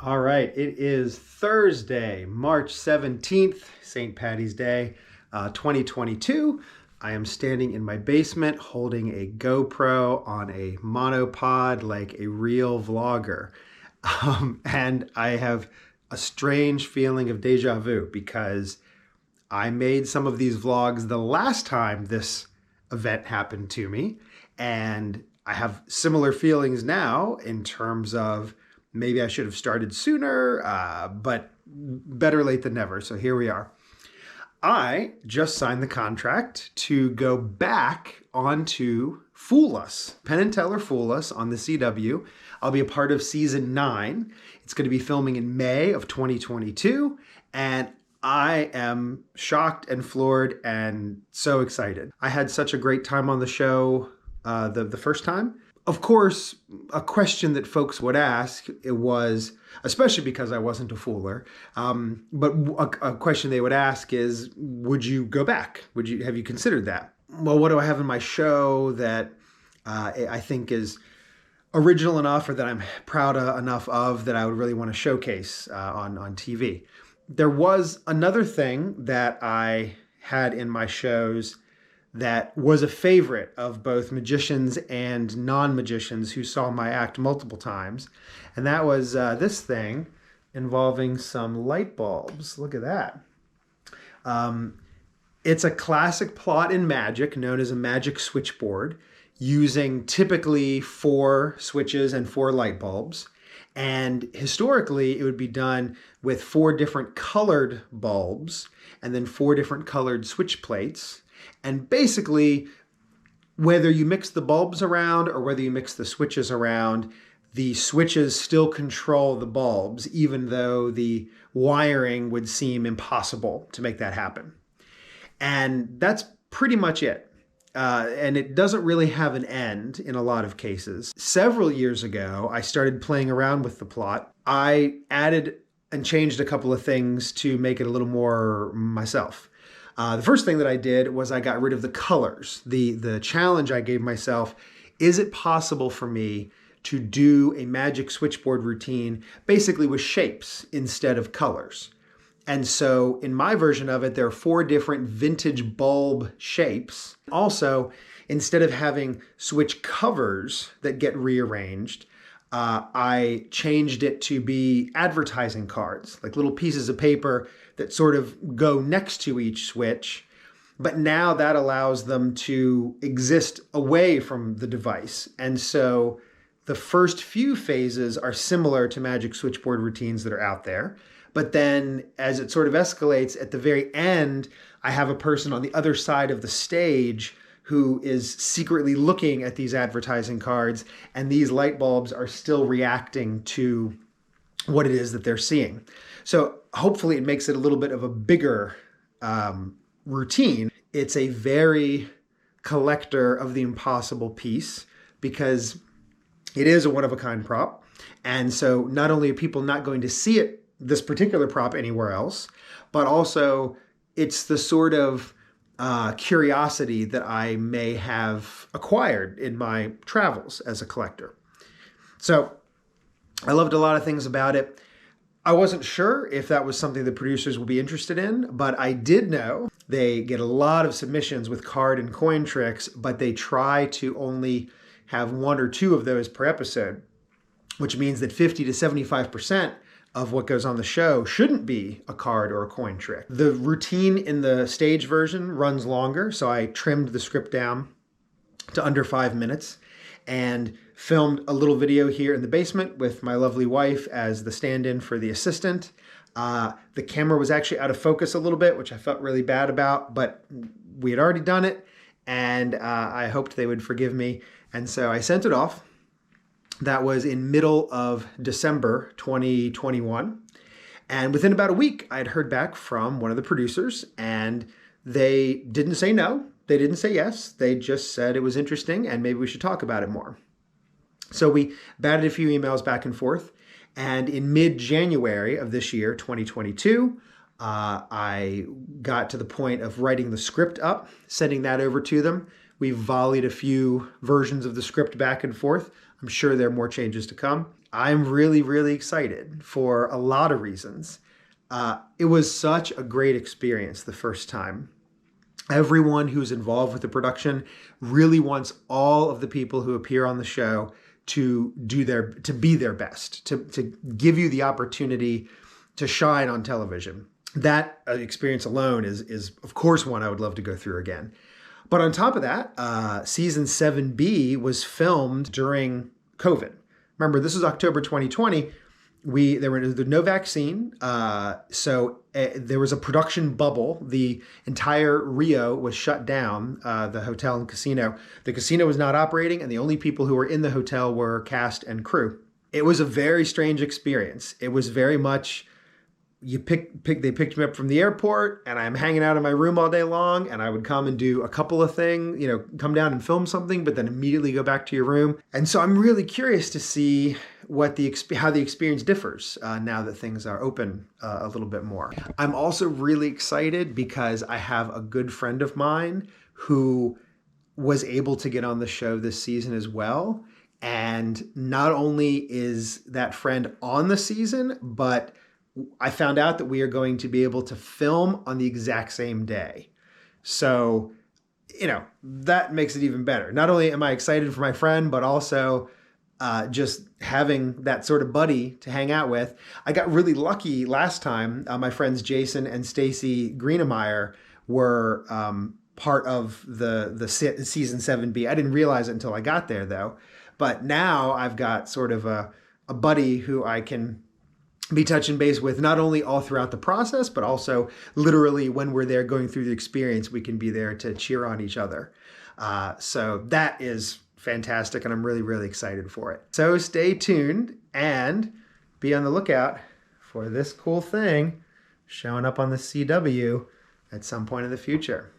All right, it is Thursday, March 17th, St. Patty's Day, 2022. I am standing in my basement holding a GoPro on a monopod like a real vlogger. And I have a strange feeling of deja vu because I made some of these vlogs the last time this event happened to me. And I have similar feelings now in terms of maybe I should have started sooner, but better late than never. So here we are. I just signed the contract to go back onto Fool Us, Penn Teller Fool Us on the CW. I'll be a part of season 9. It's going to be filming in May of 2022. And I am shocked and floored and so excited. I had such a great time on the show the first time. Of course, a question that folks would ask, it was, especially because I wasn't a fooler, but a question they would ask is, would you go back? Have you considered that? Well, what do I have in my show that I think is original enough or that I'm proud enough of that I would really want to showcase on TV? There was another thing that I had in my shows that was a favorite of both magicians and non-magicians who saw my act multiple times. And that was this thing involving some light bulbs. Look at that. It's a classic plot in magic known as a magic switchboard, using typically 4 switches and 4 light bulbs. And historically, it would be done with 4 different colored bulbs and then 4 different colored switch plates. And basically, whether you mix the bulbs around or whether you mix the switches around, the switches still control the bulbs, even though the wiring would seem impossible to make that happen. And that's pretty much it. And it doesn't really have an end in a lot of cases. Several years ago, I started playing around with the plot. I added and changed a couple of things to make it a little more myself. The first thing that I did was I got rid of the colors. The challenge I gave myself, is it possible for me to do a magic switchboard routine basically with shapes instead of colors? And so in my version of it, there are 4 different vintage bulb shapes. Also, instead of having switch covers that get rearranged, I changed it to be advertising cards, like little pieces of paper that sort of go next to each switch. But now that allows them to exist away from the device. And so the first few phases are similar to magic switchboard routines that are out there. But then as it sort of escalates at the very end, I have a person on the other side of the stage who is secretly looking at these advertising cards, and these light bulbs are still reacting to what it is that they're seeing. So hopefully it makes it a little bit of a bigger routine. It's a very collector of the impossible piece because it is a one-of-a-kind prop. And so not only are people not going to see it, this particular prop, anywhere else, but also it's the sort of curiosity that I may have acquired in my travels as a collector. So I loved a lot of things about it. I wasn't sure if that was something the producers would be interested in, but I did know they get a lot of submissions with card and coin tricks, but they try to only have 1 or 2 of those per episode, which means that 50 to 75% of what goes on the show shouldn't be a card or a coin trick. The routine in the stage version runs longer, so I trimmed the script down to under 5 minutes and filmed a little video here in the basement with my lovely wife as the stand-in for the assistant. The camera was actually out of focus a little bit, which I felt really bad about, but we had already done it, and I hoped they would forgive me. And so I sent it off. That was in middle of December 2021. And within about a week, I had heard back from one of the producers, and they didn't say no. They didn't say yes. They just said it was interesting and maybe we should talk about it more. So we batted a few emails back and forth. And in mid-January of this year, 2022, I got to the point of writing the script up, sending that over to them. We volleyed a few versions of the script back and forth. I'm sure there are more changes to come. I'm really, really excited for a lot of reasons. It was such a great experience the first time. Everyone who's involved with the production really wants all of the people who appear on the show to be their best, to give you the opportunity to shine on television. That experience alone is of course one I would love to go through again. But on top of that, season 7B was filmed during COVID. Remember, this is October 2020. There was no vaccine, so there was a production bubble. The entire Rio was shut down, the hotel and casino. The casino was not operating, and the only people who were in the hotel were cast and crew. It was a very strange experience. It was very much they picked me up from the airport, and I'm hanging out in my room all day long, and I would come and do a couple of things, come down and film something, but then immediately go back to your room. And so I'm really curious to see how the experience differs now that things are open a little bit more. I'm also really excited because I have a good friend of mine who was able to get on the show this season as well. And not only is that friend on the season, but I found out that we are going to be able to film on the exact same day. So, that makes it even better. Not only am I excited for my friend, but also just having that sort of buddy to hang out with. I got really lucky last time. My friends Jason and Stacy Greenemeyer were part of the season 7B. I didn't realize it until I got there, though. But now I've got sort of a buddy who I can be touching base with, not only all throughout the process, but also literally when we're there going through the experience, we can be there to cheer on each other. So that is fantastic, and I'm really, really excited for it. So stay tuned and be on the lookout for this cool thing showing up on the CW at some point in the future.